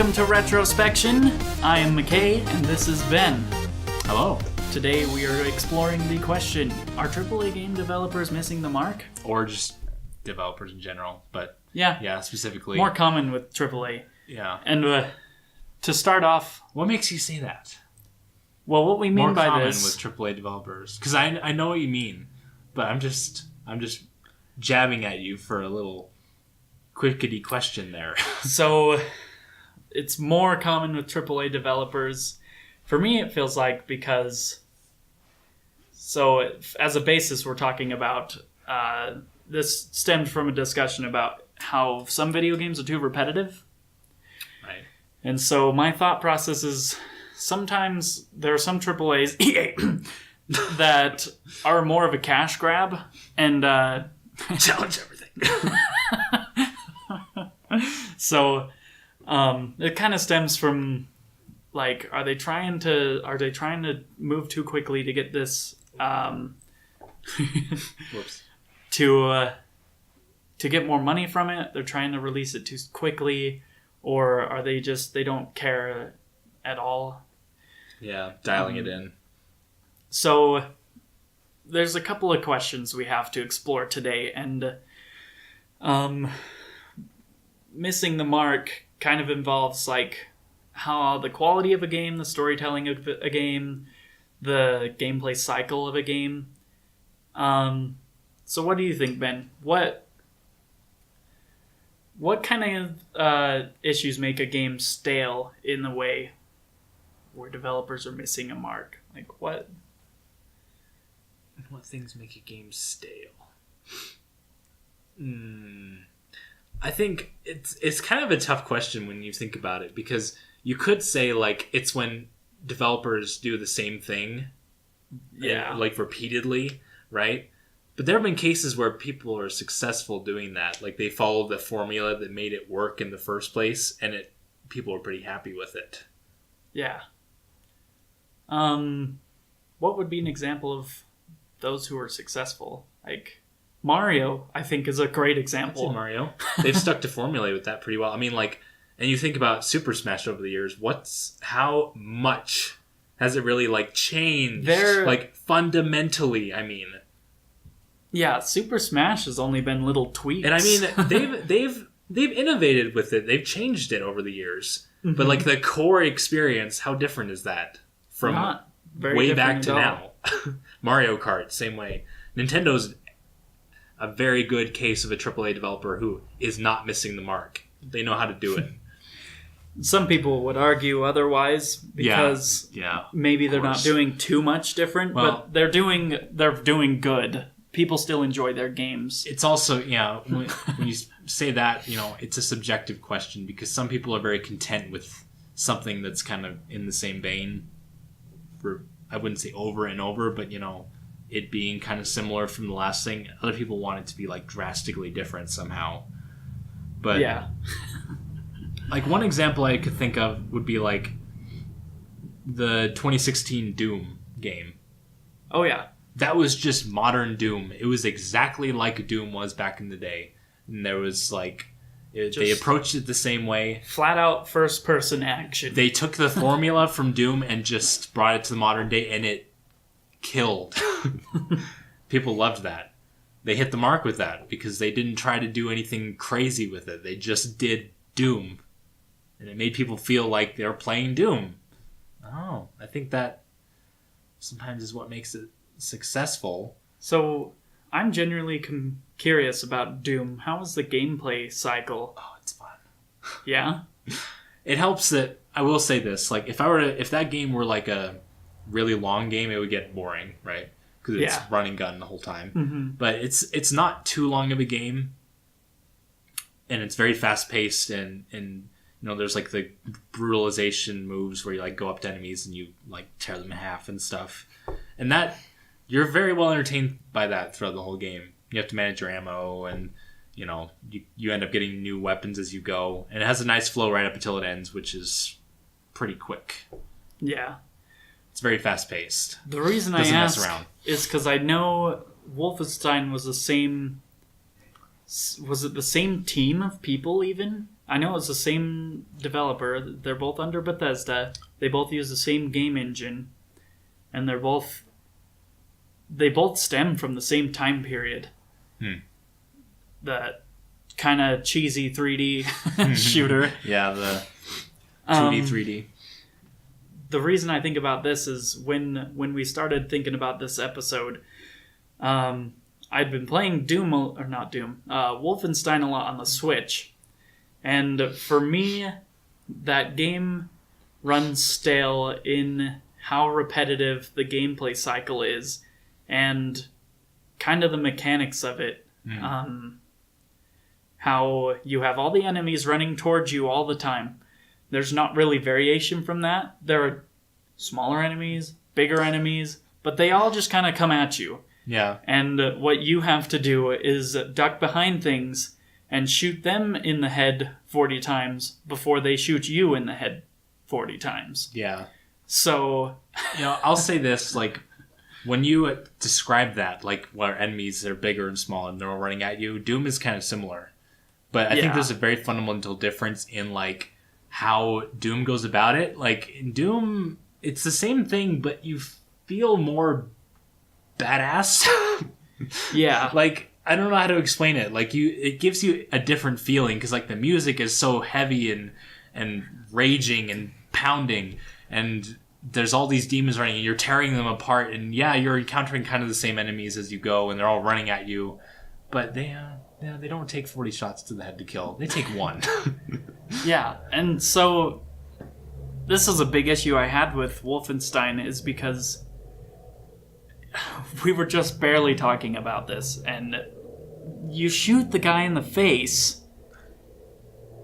Welcome to Retrospection. I am McKay, and this is Ben. Hello. Today we are exploring the question, are AAA game developers missing the mark? Or just developers in general, but yeah, specifically. More common with AAA. Yeah. And to start off... What makes you say that? Well, what we mean more by common this... with AAA developers. Because I know what you mean, but I'm just jabbing at you for a little quickity question there. So, it's more common with AAA developers. For me, it feels like because... So, as a basis, we're talking about... this stemmed from a discussion about how some video games are too repetitive. Right. And so my thought process is sometimes there are some AAAs EA, that are more of a cash grab and... challenge everything. So it kind of stems from, like, are they trying to move too quickly to get this... Whoops. To get more money from it? They're trying to release it too quickly, or are they don't care at all? Yeah, dialing it in. So there's a couple of questions we have to explore today, and missing the mark kind of involves like how the quality of a game, the storytelling of a game, the gameplay cycle of a game. So what do you think, Ben? What kind of issues make a game stale in the way where developers are missing a mark? Like what things make a game stale? I think it's kind of a tough question when you think about it, because you could say like it's when developers do the same thing, like repeatedly, right? But there have been cases where people are successful doing that. Like they followed the formula that made it work in the first place, and people are pretty happy with it. Yeah. What would be an example of those who are successful? Like Mario, I think, is a great example. I'd say Mario. They've stuck to formula with that pretty well. I mean, like, and you think about Super Smash over the years. How much has it really like changed? Like fundamentally, I mean. Yeah, Super Smash has only been little tweaks. And I mean, they've innovated with it. They've changed it over the years. Mm-hmm. But like the core experience, how different is that from way back to now? Mario Kart, same way. Nintendo's a very good case of a AAA developer who is not missing the mark. They know how to do it. Some people would argue otherwise because maybe they're not doing too much different, but they're doing good. People still enjoy their games. It's also, when you say that, it's a subjective question, because some people are very content with something that's kind of in the same vein for, I wouldn't say over and over, but, it being kind of similar from the last thing. Other people want it to be, like, drastically different somehow. But, like, one example I could think of would be, like, the 2016 Doom game. Oh, yeah. That was just modern Doom. It was exactly like Doom was back in the day. And there was, like... they approached it the same way. Flat out first-person action. They took the formula from Doom and just brought it to the modern day, and it killed. People loved that. They hit the mark with that, because they didn't try to do anything crazy with it. They just did Doom. And it made people feel like they were playing Doom. Oh, I think that sometimes is what makes it successful. So, I'm genuinely curious about Doom. How was the gameplay cycle? Oh, it's fun. Yeah? It helps that, I will say this, like, if that game were like a really long game, it would get boring, right? Because it's run and gun the whole time. Mm-hmm. But it's not too long of a game, and it's very fast paced, and there's like the brutalization moves where you like go up to enemies and you like tear them in half and stuff, and that you're very well entertained by that throughout the whole game. You have to manage your ammo, and you end up getting new weapons as you go, and it has a nice flow right up until it ends, which is pretty quick. Yeah. It's very fast-paced. The reason I ask is because I know Wolfenstein was the same... Was it the same team of people even? I know it's the same developer. They're both under Bethesda. They both use the same game engine, and they both stem from the same time period. That kind of cheesy 3D shooter. Yeah, the 2D, 3D. The reason I think about this is when we started thinking about this episode, I'd been playing Wolfenstein a lot on the Switch. And for me, that game runs stale in how repetitive the gameplay cycle is and kind of the mechanics of it. How you have all the enemies running towards you all the time. There's not really variation from that. There are smaller enemies, bigger enemies, but they all just kind of come at you. Yeah. And what you have to do is duck behind things and shoot them in the head 40 times before they shoot you in the head 40 times. Yeah. So... I'll say this, like, when you describe that, like, where enemies are bigger and small and they're all running at you, Doom is kind of similar. But I think there's a very fundamental difference in, like, how Doom goes about it. Like, in Doom, it's the same thing, but you feel more badass. Yeah. Like, I don't know how to explain it. Like, it gives you a different feeling because, like, the music is so heavy and raging and pounding, and there's all these demons running, and you're tearing them apart, and you're encountering kind of the same enemies as you go, and they're all running at you, but they don't take 40 shots to the head to kill. They take one. Yeah, and so this is a big issue I had with Wolfenstein is because we were just barely talking about this, and you shoot the guy in the face,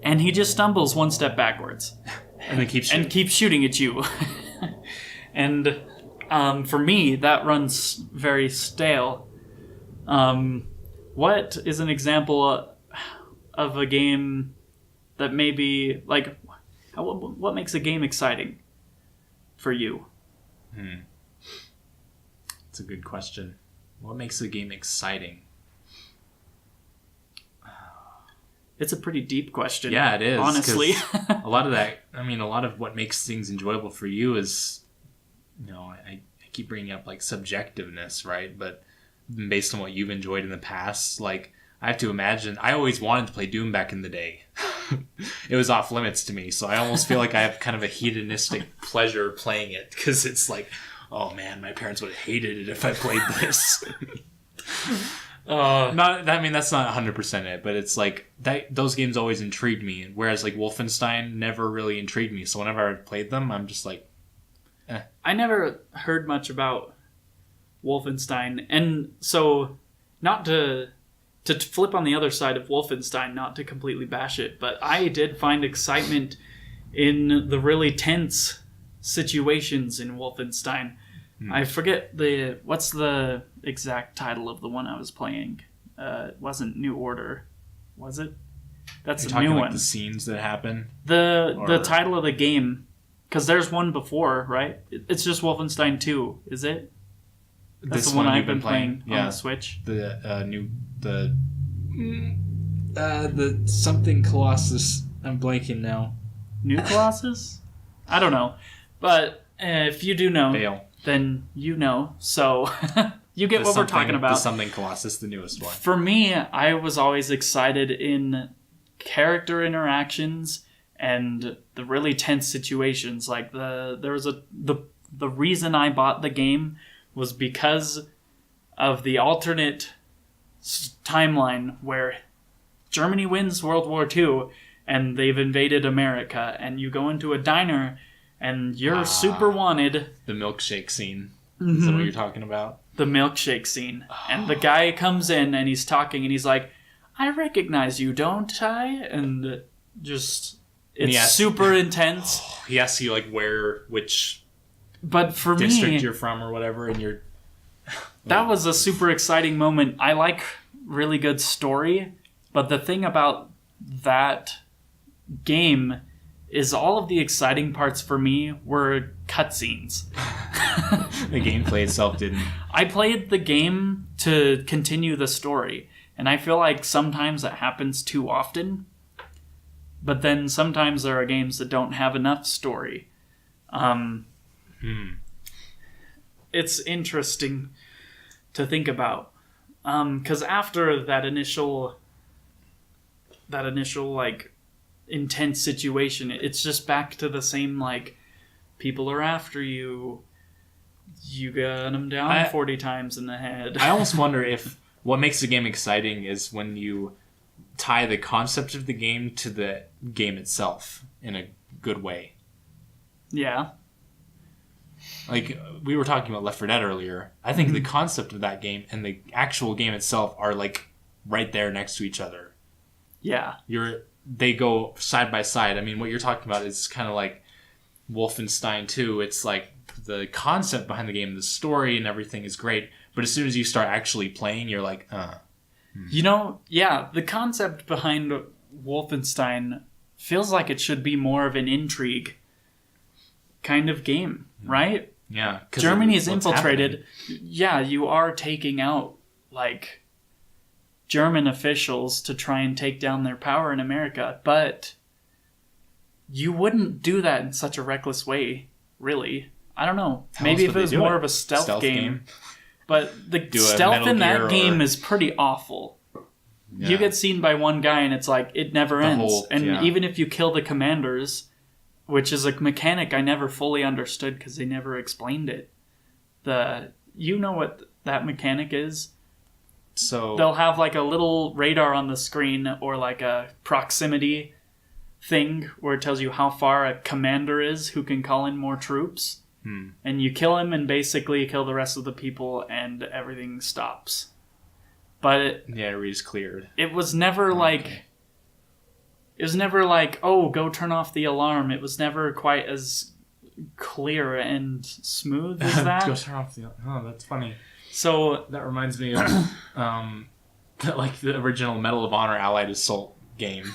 and he just stumbles one step backwards. And then keeps shooting at you. And for me, that runs very stale. What is an example of a game that maybe, like, what makes a game exciting for you? That's a good question. What makes a game exciting? It's a pretty deep question. Yeah, it is. Honestly. a lot of what makes things enjoyable for you is, I keep bringing up, like, subjectiveness, right? But based on what you've enjoyed in the past, like, I have to imagine, I always wanted to play Doom back in the day. It was off limits to me, so I almost feel like I have kind of a hedonistic pleasure playing it, because it's like, oh man, my parents would have hated it if I played this. That's not 100% it, but it's like those games always intrigued me, whereas like Wolfenstein never really intrigued me. So whenever I played them, I'm just like, eh. I never heard much about Wolfenstein, and so not to flip on the other side of Wolfenstein, not to completely bash it, but I did find excitement in the really tense situations in Wolfenstein. I forget what's the exact title of the one I was playing. It wasn't New Order, was it? That's a new one. Like the scenes that happen. The title of the game, because there's one before, right? It's just Wolfenstein 2, is it? That's the one I've been playing on the Switch. The something Colossus. I'm blanking now. New Colossus? I don't know, but if you do know. Fail. Then you know. So you get what we're talking about. The Something Colossus, the newest one. For me, I was always excited in character interactions and the really tense situations. Like the reason I bought the game was because of the alternate timeline where Germany wins World War II and they've invaded America, and you go into a diner and you're super wanted. The milkshake scene. Is that what you're talking about? The milkshake scene. And the guy comes in and he's talking and he's like, I recognize you, don't I? And just, it's super intense. He asks you, like, which but for district you're from or whatever, and you're... That was a super exciting moment. I like really good story, but the thing about that game is all of the exciting parts for me were cutscenes. The gameplay itself didn't. I played the game to continue the story, and I feel like sometimes that happens too often. But then sometimes there are games that don't have enough story. It's interesting to think about. Because after that initial like intense situation, it's just back to the same, like, people are after you. You got them down 40 times in the head. I almost wonder if what makes the game exciting is when you tie the concept of the game to the game itself in a good way. Yeah. Like, we were talking about Left 4 Dead earlier. I think the concept of that game and the actual game itself are, like, right there next to each other. Yeah. They go side by side. I mean, what you're talking about is kind of like Wolfenstein 2. It's like the concept behind the game, the story and everything is great. But as soon as you start actually playing, you're like, You know, yeah, the concept behind Wolfenstein feels like it should be more of an intrigue kind of game, right? Yeah. Germany is infiltrated. Happening. Yeah, you are taking out, like, German officials to try and take down their power in America, but you wouldn't do that in such a reckless way, really. I don't know. Maybe if it was more of a stealth game. But the stealth in that game is pretty awful. Yeah. You get seen by one guy and it's like, it never ends. Even if you kill the commanders, which is a mechanic I never fully understood because they never explained it. You know what that mechanic is? So they'll have like a little radar on the screen or like a proximity thing where it tells you how far a commander is who can call in more troops. And you kill him and basically kill the rest of the people and everything stops. But area's cleared. It was never like... It was never like, oh, go turn off the alarm. It was never quite as clear and smooth as that. Go turn off the alarm. Oh, that's funny. So that reminds me of like the original Medal of Honor Allied Assault game.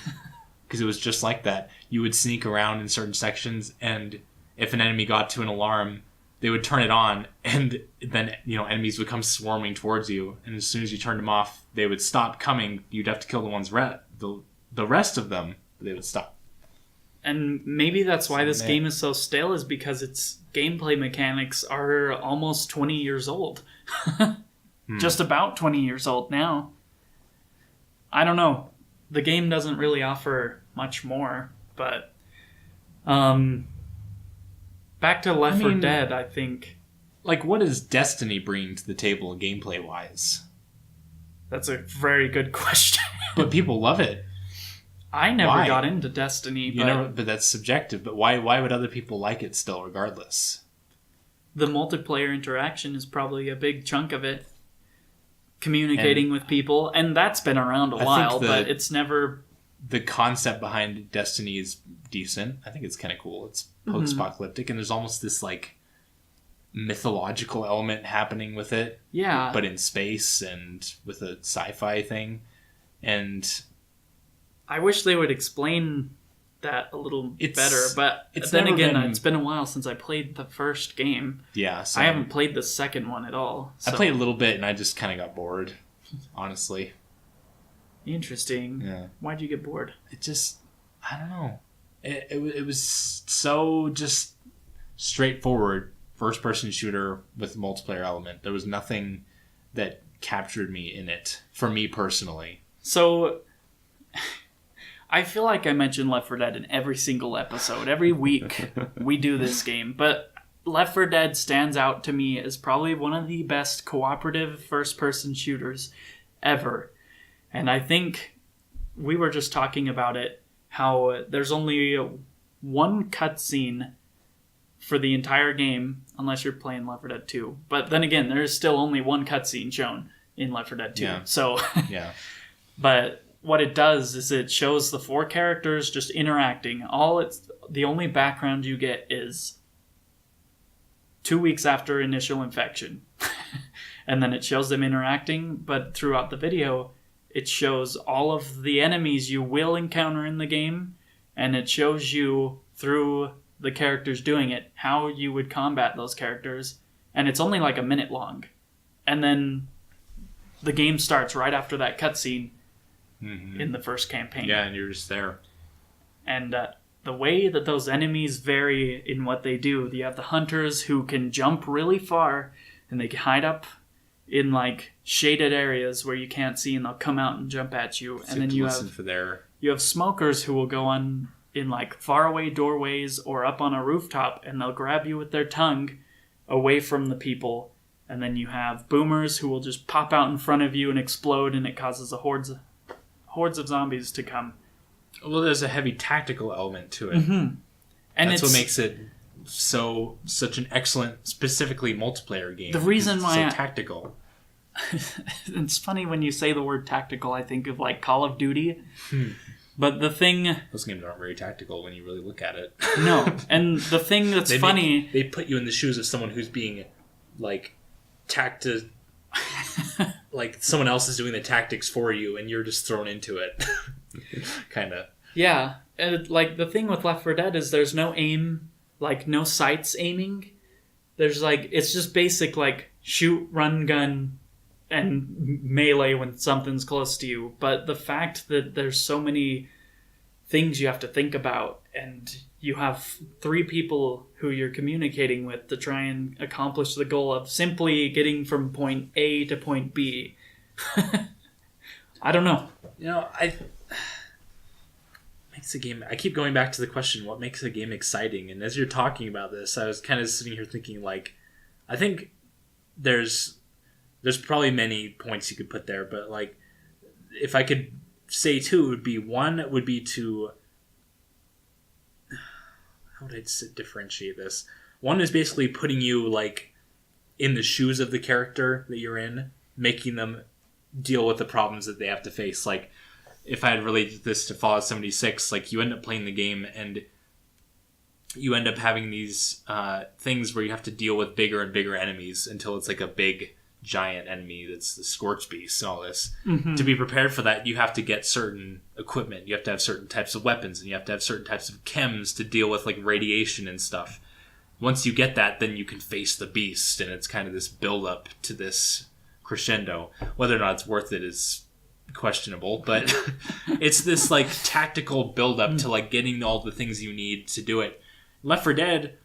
Because it was just like that. You would sneak around in certain sections, and if an enemy got to an alarm, they would turn it on, and then, enemies would come swarming towards you. And as soon as you turned them off, they would stop coming. You'd have to kill the ones the rest of them, they would stop. And maybe that's why this game is so stale, is because its gameplay mechanics are almost 20 years old. Just about 20 years old now. I don't know. The game doesn't really offer much more, but... back to Left 4 Dead, I think... Like, what does Destiny bring to the table gameplay-wise? That's a very good question. But people love it. I never got into Destiny, but that's subjective. But why would other people like it still, regardless? The multiplayer interaction is probably a big chunk of it. Communicating with people, and that's been around a while, but it's never... The concept behind Destiny is decent. I think it's kind of cool. It's post-apocalyptic, and there's almost this, like, mythological element happening with it. Yeah. But in space and with a sci-fi thing. And... I wish they would explain that a little better, but then again, it's been a while since I played the first game. Yeah, I haven't played the second one at all. So. I played a little bit, and I just kind of got bored, honestly. Interesting. Yeah. Why'd you get bored? It just... I don't know. It was so just straightforward first-person shooter with multiplayer element. There was nothing that captured me in it, for me personally. So... I feel like I mention Left 4 Dead in every single episode. Every week we do this game. But Left 4 Dead stands out to me as probably one of the best cooperative first-person shooters ever. And I think we were just talking about it, how there's only one cutscene for the entire game, unless you're playing Left 4 Dead 2. But then again, there's still only one cutscene shown in Left 4 Dead 2. Yeah. So, yeah. But... what it does is it shows the four characters just interacting. The only background you get is 2 weeks after initial infection. And then it shows them interacting, but throughout the video, it shows all of the enemies you will encounter in the game, and it shows you, through the characters doing it, how you would combat those characters. And it's only like a minute long. And then the game starts right after that cutscene. In the first campaign. Yeah, and you're just there. And the way that those enemies vary in what they do, you have the hunters who can jump really far, and they can hide up in like shaded areas where you can't see, and they'll come out and jump at you. So and then you have smokers who will go on in like faraway doorways or up on a rooftop, and they'll grab you with their tongue away from the people. And then you have boomers who will just pop out in front of you and explode, and it causes hordes of zombies to come. Well, there's a heavy tactical element to it. Mm-hmm. And that's what makes it such an excellent, specifically multiplayer game. The reason it's why so tactical. It's funny when you say the word tactical, I think of like Call of Duty. But the thing... Those games aren't very tactical when you really look at it. No. And the thing that's funny... They put you in the shoes of someone who's being, like, like, someone else is doing the tactics for you, and you're just thrown into it. Kind of. Yeah. And, like, the thing with Left 4 Dead is there's no aim, like, no sights aiming. There's, like, it's just basic, like, shoot, run, gun, and melee when something's close to you. But the fact that there's so many things you have to think about, and you have 3 people who you're communicating with to try and accomplish the goal of simply getting from point A to point B. I don't know. You know, makes a game... I keep going back to the question, what makes a game exciting? And as you're talking about this, I was kind of sitting here thinking, like, I think there's probably many points you could put there, but, like, if I could say 2, it would be, one would be to... How would I differentiate this? One is basically putting you, like, in the shoes of the character that you're in, making them deal with the problems that they have to face. Like, if I had related this to Fallout 76, like, you end up playing the game and you end up having these things where you have to deal with bigger and bigger enemies until it's like a big giant enemy that's the Scorch Beast and all this. Mm-hmm. To be prepared for that, you have to get certain equipment. You have to have certain types of weapons, and you have to have certain types of chems to deal with, like, radiation and stuff. Once you get that, then you can face the beast, and it's kind of this build-up to this crescendo. Whether or not it's worth it is questionable, but it's this, like, tactical build-up to, like, getting all the things you need to do it. Left 4 Dead,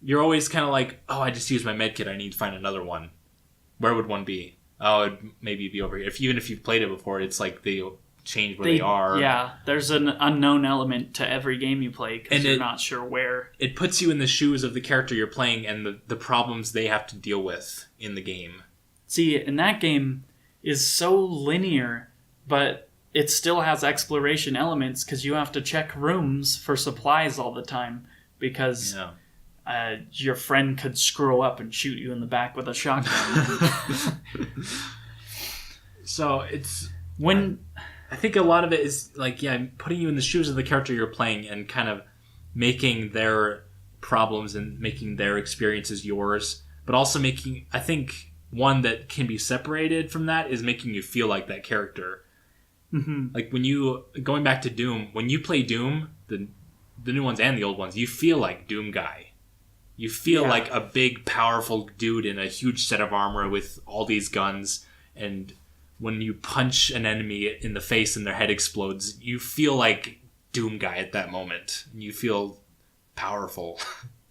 you're always kind of like, oh, I just used my medkit, I need to find another one. Where would one be? Oh, it'd maybe be over here. Even if you've played it before, it's like they change where they are. Yeah, there's an unknown element to every game you play because you're not sure where. It puts you in the shoes of the character you're playing and the problems they have to deal with in the game. See, and that game is so linear, but it still has exploration elements because you have to check rooms for supplies all the time because... Yeah. Your friend could screw up and shoot you in the back with a shotgun. So it's when I think a lot of it is like, yeah, putting you in the shoes of the character you're playing and kind of making their problems and making their experiences yours, but also making, I think one that can be separated from that is making you feel like that character. Mm-hmm. Like when you, going back to Doom, when you play Doom, the new ones and the old ones, you feel like Doom guy. You feel like a big, powerful dude in a huge set of armor with all these guns, and when you punch an enemy in the face and their head explodes, you feel like Doom guy at that moment. You feel powerful.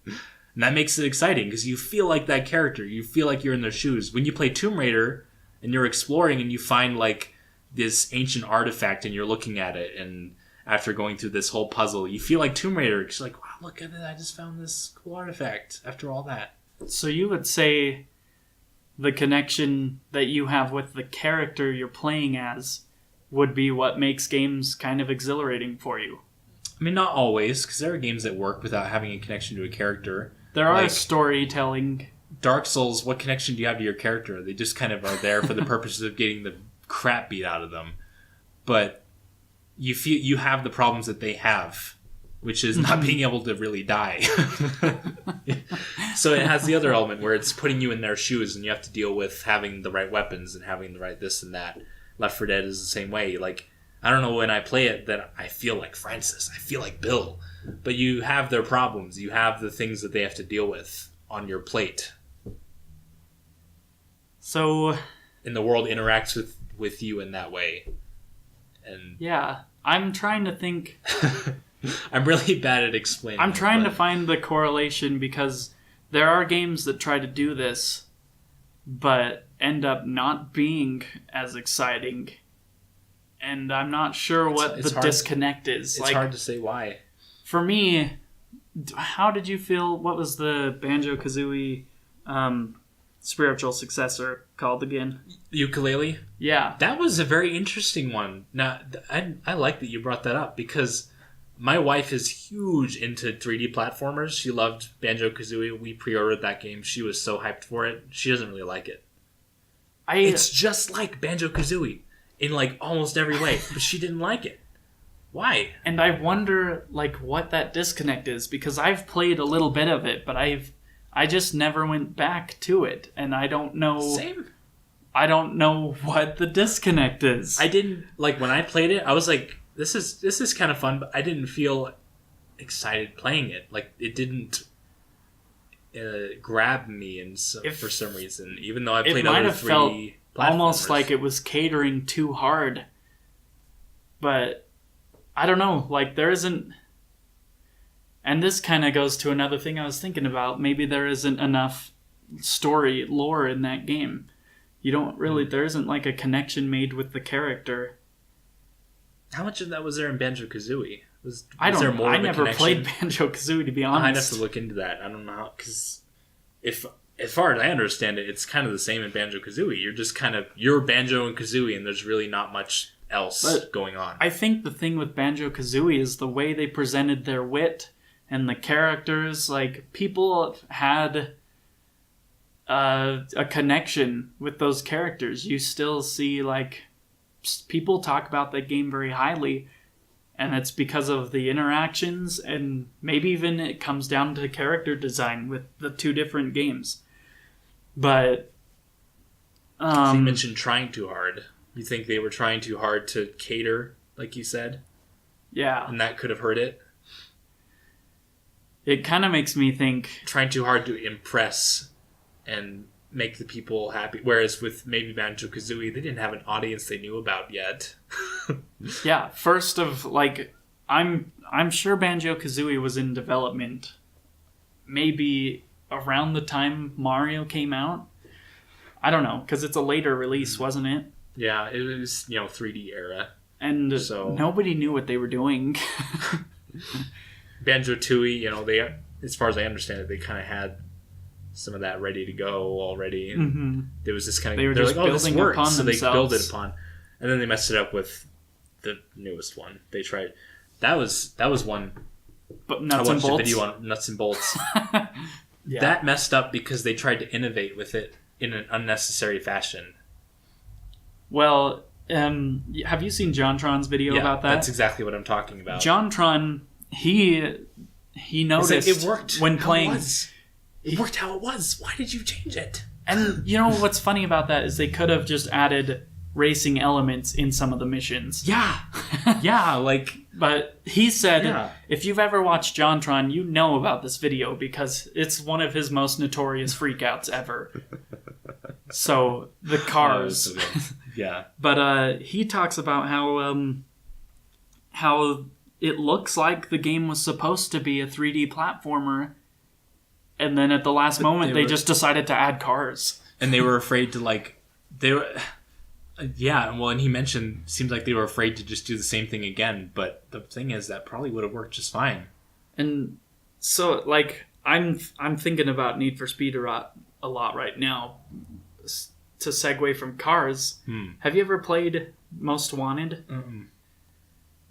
And that makes it exciting, because you feel like that character. You feel like you're in their shoes. When you play Tomb Raider, and you're exploring, and you find, like, this ancient artifact, and you're looking at it, and after going through this whole puzzle, you feel like Tomb Raider. It's like, wow, look at it, I just found this cool artifact after all that. So you would say the connection that you have with the character you're playing as would be what makes games kind of exhilarating for you? I mean, not always, because there are games that work without having a connection to a character. There are storytelling. Dark Souls, what connection do you have to your character? They just kind of are there for the purposes of getting the crap beat out of them. But you feel you have the problems that they have, which is not being able to really die. So it has the other element where it's putting you in their shoes and you have to deal with having the right weapons and having the right this and that. Left 4 Dead is the same way. Like, I don't know when I play it that I feel like Francis, I feel like Bill. But you have their problems. You have the things that they have to deal with on your plate. So... And the world interacts with you in that way. And yeah, I'm trying to think I'm really bad at explaining. I'm trying to find the correlation because there are games that try to do this, but end up not being as exciting. And I'm not sure what the disconnect is. It's hard to say why. For me, how did you feel? What was the Banjo-Kazooie spiritual successor called again? Ukulele? Yeah. That was a very interesting one. Now, I like that you brought that up because my wife is huge into 3D platformers. She loved Banjo-Kazooie. We pre-ordered that game. She was so hyped for it. She doesn't really like it. It's just like Banjo-Kazooie in like almost every way, but she didn't like it. Why? And I wonder like what that disconnect is because I've played a little bit of it, but I just never went back to it, and I don't know. Same. I don't know what the disconnect is. I didn't like when I played it. I was like, "This is kind of fun," but I didn't feel excited playing it. Like it didn't grab me, for some reason. Even though I played other 3D platformers, almost like it was catering too hard. But I don't know. Like there isn't. And this kind of goes to another thing I was thinking about. Maybe there isn't enough story lore in that game. You don't really... There isn't like a connection made with the character. How much of that was there in Banjo-Kazooie? I don't know. I never played Banjo-Kazooie, to be honest. I'd have to look into that. I don't know. Because as far as I understand it, it's kind of the same in Banjo-Kazooie. You're just kind of... You're Banjo and Kazooie, and there's really not much else going on. I think the thing with Banjo-Kazooie is the way they presented their wit... And the characters, like, people had a connection with those characters. You still see, like, people talk about that game very highly. And it's because of the interactions, and maybe even it comes down to character design with the two different games. But... So you mentioned trying too hard. You think they were trying too hard to cater, like you said? Yeah. And that could have hurt it? It kind of makes me think... Trying too hard to impress and make the people happy. Whereas with maybe Banjo-Kazooie, they didn't have an audience they knew about yet. Yeah, first of, like... I'm sure Banjo-Kazooie was in development maybe around the time Mario came out. I don't know, because it's a later release, wasn't it? Yeah, it was, 3D era. And nobody knew what they were doing. Banjo-Tooie, they, as far as I understand it, they kind of had some of that ready to go already. And there was this kind of... They're like, oh, this works. So they build it upon. And then they messed it up with the newest one. They tried... That was one... But Nuts and Bolts? I watched a video on Nuts and Bolts. Yeah. That messed up because they tried to innovate with it in an unnecessary fashion. Well, have you seen JonTron's video about that? That's exactly what I'm talking about. JonTron... He noticed it worked when playing. It worked how it was. Why did you change it? And you know what's funny about that is they could have just added racing elements in some of the missions. Yeah, yeah. But he said, if you've ever watched JonTron, you know about this video because it's one of his most notorious freakouts ever. So the cars, yeah. But he talks about how it looks like the game was supposed to be a 3D platformer, and then at the last moment they just decided to add cars. And they were afraid to and he mentioned, seems like they were afraid to just do the same thing again, but the thing is that probably would have worked just fine. And so, I'm thinking about Need for Speed a lot right now. To segue from cars, have you ever played Most Wanted? Mm-mm.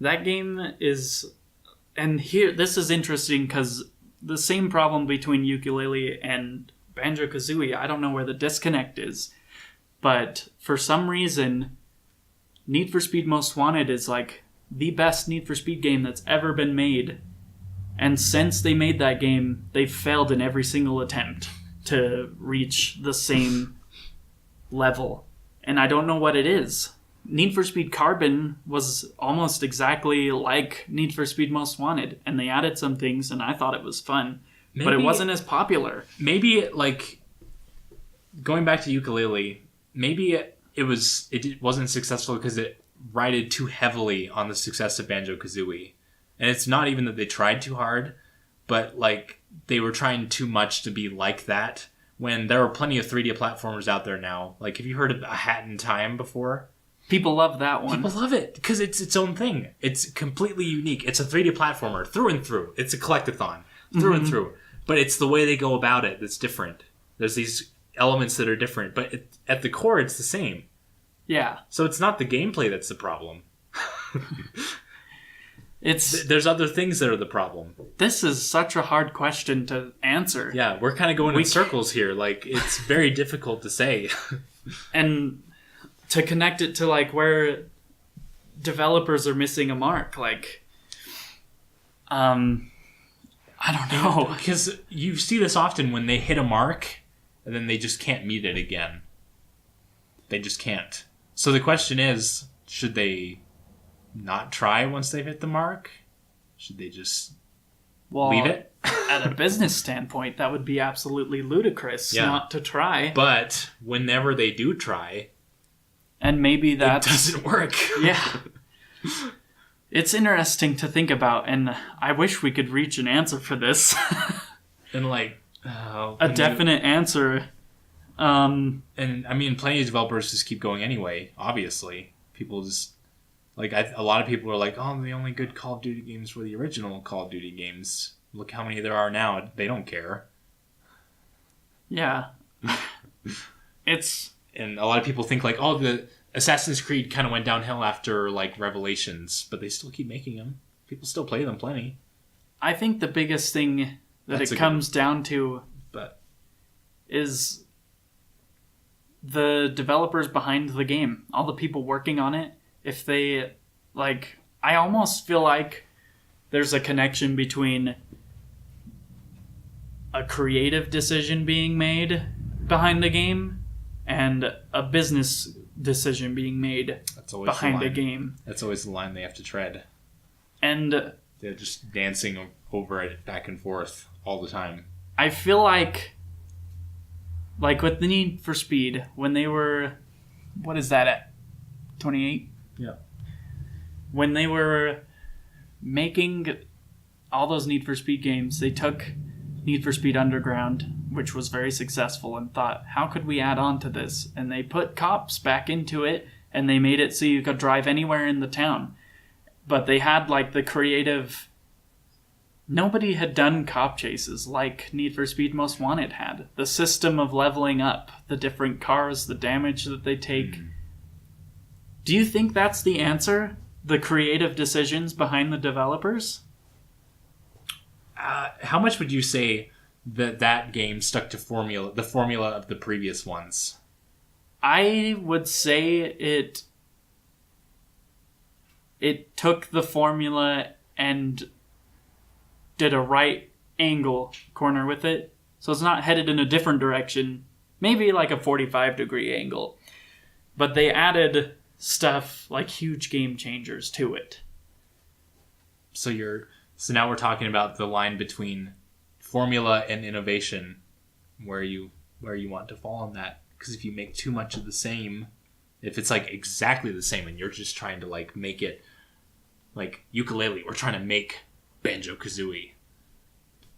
That game is... And here, this is interesting because the same problem between Ukulele and Banjo-Kazooie, I don't know where the disconnect is. But for some reason, Need for Speed Most Wanted is the best Need for Speed game that's ever been made. And since they made that game, they've failed in every single attempt to reach the same level. And I don't know what it is. Need for Speed Carbon was almost exactly like Need for Speed Most Wanted, and they added some things, and I thought it was fun. But it wasn't as popular. Maybe, going back to Ukulele, maybe it wasn't successful because it rided too heavily on the success of Banjo-Kazooie. And it's not even that they tried too hard, but like they were trying too much to be like that. When there are plenty of 3D platformers out there now. Like, have you heard of A Hat in Time before? People love that one. People love it because it's its own thing. It's completely unique. It's a 3D platformer through and through. It's a collectathon through and through. But it's the way they go about it that's different. There's these elements that are different, but at the core, it's the same. Yeah. So it's not the gameplay that's the problem. There's other things that are the problem. This is such a hard question to answer. Yeah, we're kind of going in circles here. Like, it's very difficult to say. And to connect it to, like, where developers are missing a mark, like, I don't know. Because you see this often when they hit a mark, and then they just can't meet it again. They just can't. So the question is, should they not try once they've hit the mark? Should they just leave it? At a business standpoint, that would be absolutely ludicrous not to try. But whenever they do try, and maybe that doesn't work. Yeah. It's interesting to think about, and I wish we could reach an answer for this. And like a definite answer. And I mean, plenty of developers just keep going anyway. Obviously, people just like a lot of people are like, "Oh, the only good Call of Duty games were the original Call of Duty games. Look how many there are now. They don't care." Yeah, and a lot of people think like, "Oh, the Assassin's Creed kind of went downhill after like Revelations, but they still keep making them. People still play them plenty." I think the biggest thing that it comes down to is the developers behind the game, all the people working on it. If they, like, I almost feel like there's a connection between a creative decision being made behind the game and a business decision being made behind a game. That's always the line they have to tread. And they're just dancing over it back and forth all the time. I feel like with the Need for Speed, when they were, what is that at? 28? Yeah. When they were making all those Need for Speed games, they took Need for Speed Underground, which was very successful, and thought, how could we add on to this? And they put cops back into it, and they made it so you could drive anywhere in the town. But they had, like, the creative... Nobody had done cop chases like Need for Speed Most Wanted had. The system of leveling up, the different cars, the damage that they take. Do you think that's the answer? The creative decisions behind the developers? How much would you say that game stuck to the formula of the previous ones? I would say it took the formula and did a right angle corner with it. So it's not headed in a different direction. Maybe like a 45-degree angle. But they added stuff like huge game changers to it. So now we're talking about the line between formula and innovation, where you want to fall on that. Because if you make too much of the same, if it's like exactly the same and you're just trying to like make it like Ukulele, we're trying to make Banjo-Kazooie.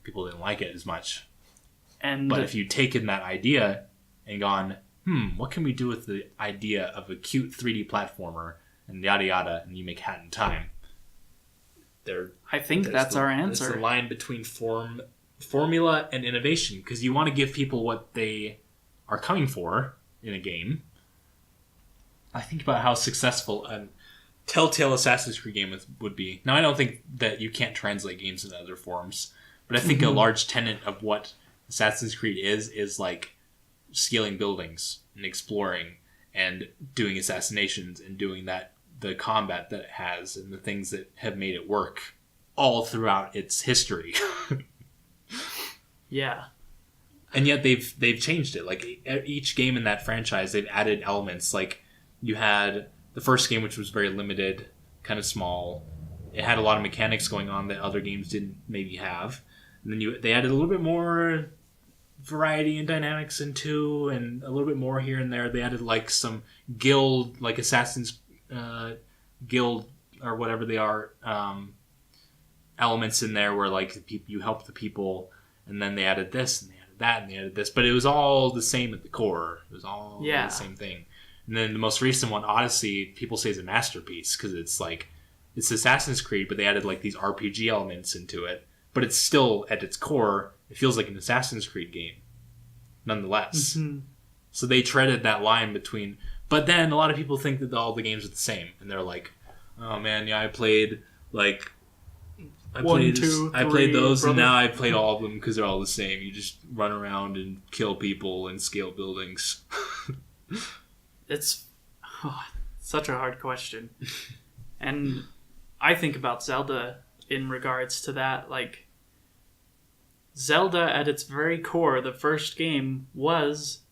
People didn't like it as much. But if you'd taken that idea and gone, what can we do with the idea of a cute 3D platformer and yada yada, and you make Hat in Time. I think that's our answer. There's the line between formula and innovation, because you want to give people what they are coming for in a game. I think about how successful a Telltale Assassin's Creed game would be. Now, I don't think that you can't translate games into other forms, but I think a large tenet of what Assassin's Creed is like scaling buildings and exploring and doing assassinations and doing the combat that it has and the things that have made it work all throughout its history. Yeah. And yet they've changed it. Like each game in that franchise, they've added elements. Like you had the first game, which was very limited, kind of small. It had a lot of mechanics going on that other games didn't maybe have. And then they added a little bit more variety and dynamics into, and a little bit more here and there. They added like some guild, like Assassin's Guild or whatever they are, elements in there where like you help the people, and then they added this and they added that and they added this, but it was all the same at the core. It was all the same thing. And then the most recent one, Odyssey, people say is a masterpiece because it's like it's Assassin's Creed, but they added like these RPG elements into it. But it's still at its core, it feels like an Assassin's Creed game, nonetheless. Mm-hmm. So they treaded that line between. But then a lot of people think that all the games are the same, and they're like, "Oh man, yeah, I played like." I played those, brother. And now I played all of them because they're all the same. You just run around and kill people and scale buildings. It's such a hard question. And I think about Zelda in regards to that. Like, Zelda at its very core, the first game was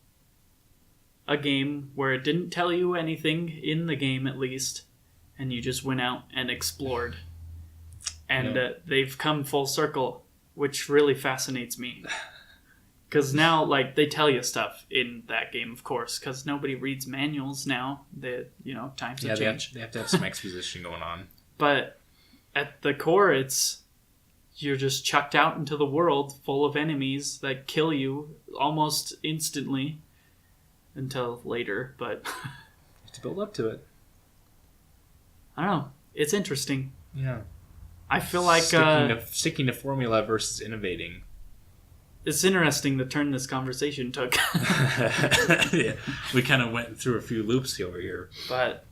a game where it didn't tell you anything in the game, at least, and you just went out and explored. And they've come full circle, which really fascinates me. Because now, like, they tell you stuff in that game, of course, because nobody reads manuals now. Times have changed. They have to have some exposition going on. But at the core, you're just chucked out into the world full of enemies that kill you almost instantly until later. But you have to build up to it. I don't know. It's interesting. Yeah. I feel like sticking to formula versus innovating. It's interesting the turn this conversation took. Yeah, we kind of went through a few loops over here. But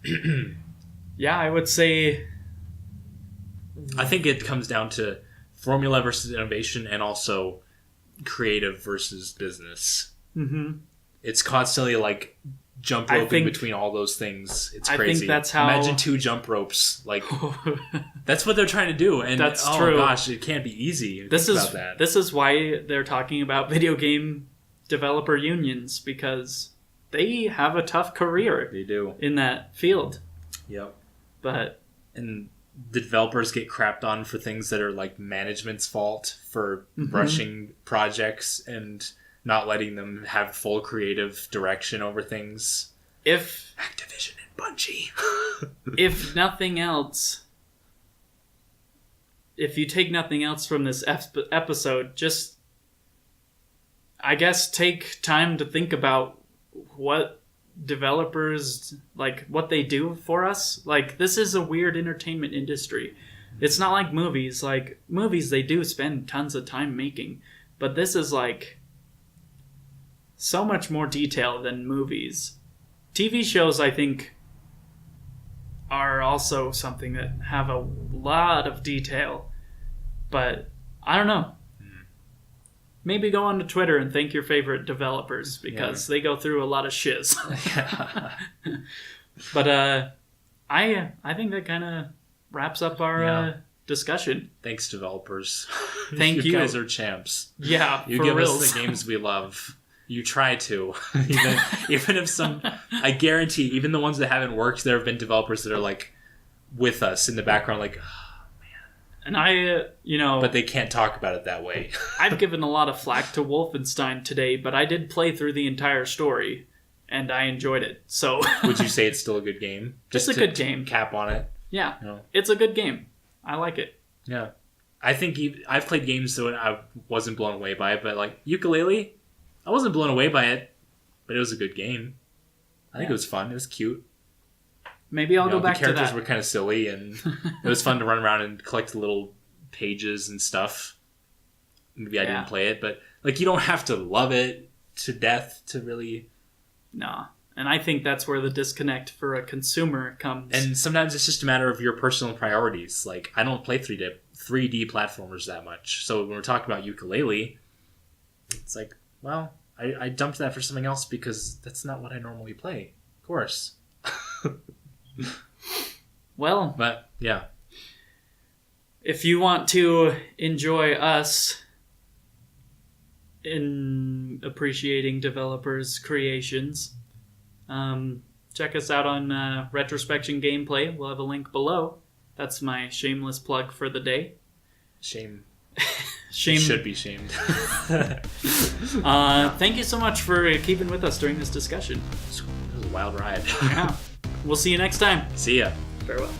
yeah, I would say I think it comes down to formula versus innovation, and also creative versus business. Mm-hmm. It's constantly like jump roping between all those things. It's crazy. I think that's how. Imagine 2 jump ropes. Like that's what they're trying to do, and that's true. Gosh, it can't be easy. This is why they're talking about video game developer unions, because they have a tough career. They do in that field. Yep. And the developers get crapped on for things that are like management's fault for rushing projects and not letting them have full creative direction over things. If Activision and Bungie. If nothing else, if you take nothing else from this episode, just, I guess, take time to think about what developers, like, what they do for us. Like, this is a weird entertainment industry. It's not like movies. Like, movies, they do spend tons of time making. But this is, like, so much more detail than movies. TV shows, I think, are also something that have a lot of detail. But I don't know. Maybe go on to Twitter and thank your favorite developers, because they go through a lot of shiz. But I think that kind of wraps up our discussion. Thanks, developers. Thank you. You guys are champs. Yeah, you give us the games we love. You try to. even if some... I guarantee, even the ones that haven't worked, there have been developers that are like with us in the background, like, oh, man. And But they can't talk about it that way. I've given a lot of flack to Wolfenstein today, but I did play through the entire story, and I enjoyed it. So would you say it's still a good game? Just a good game. Cap on it? Yeah. It's a good game. I like it. Yeah. I think I've played games that I wasn't blown away by it, but like Yooka-Laylee, I wasn't blown away by it, but it was a good game. I think it was fun. It was cute. Maybe I'll go back to that. The characters were kind of silly, and it was fun to run around and collect the little pages and stuff. Maybe I didn't play it, but like you don't have to love it to death to really... No. And I think that's where the disconnect for a consumer comes. And sometimes it's just a matter of your personal priorities. Like, I don't play 3D platformers that much. So when we're talking about Yooka-Laylee, it's like, well, I dumped that for something else because that's not what I normally play. Of course. Well. But, yeah. If you want to enjoy us in appreciating developers' creations, check us out on Retrospection Gameplay. We'll have a link below. That's my shameless plug for the day. Shame. Shame. Should be shamed. Thank you so much for keeping with us during this discussion. It was a wild ride. Yeah. We'll see you next time. See ya. Farewell.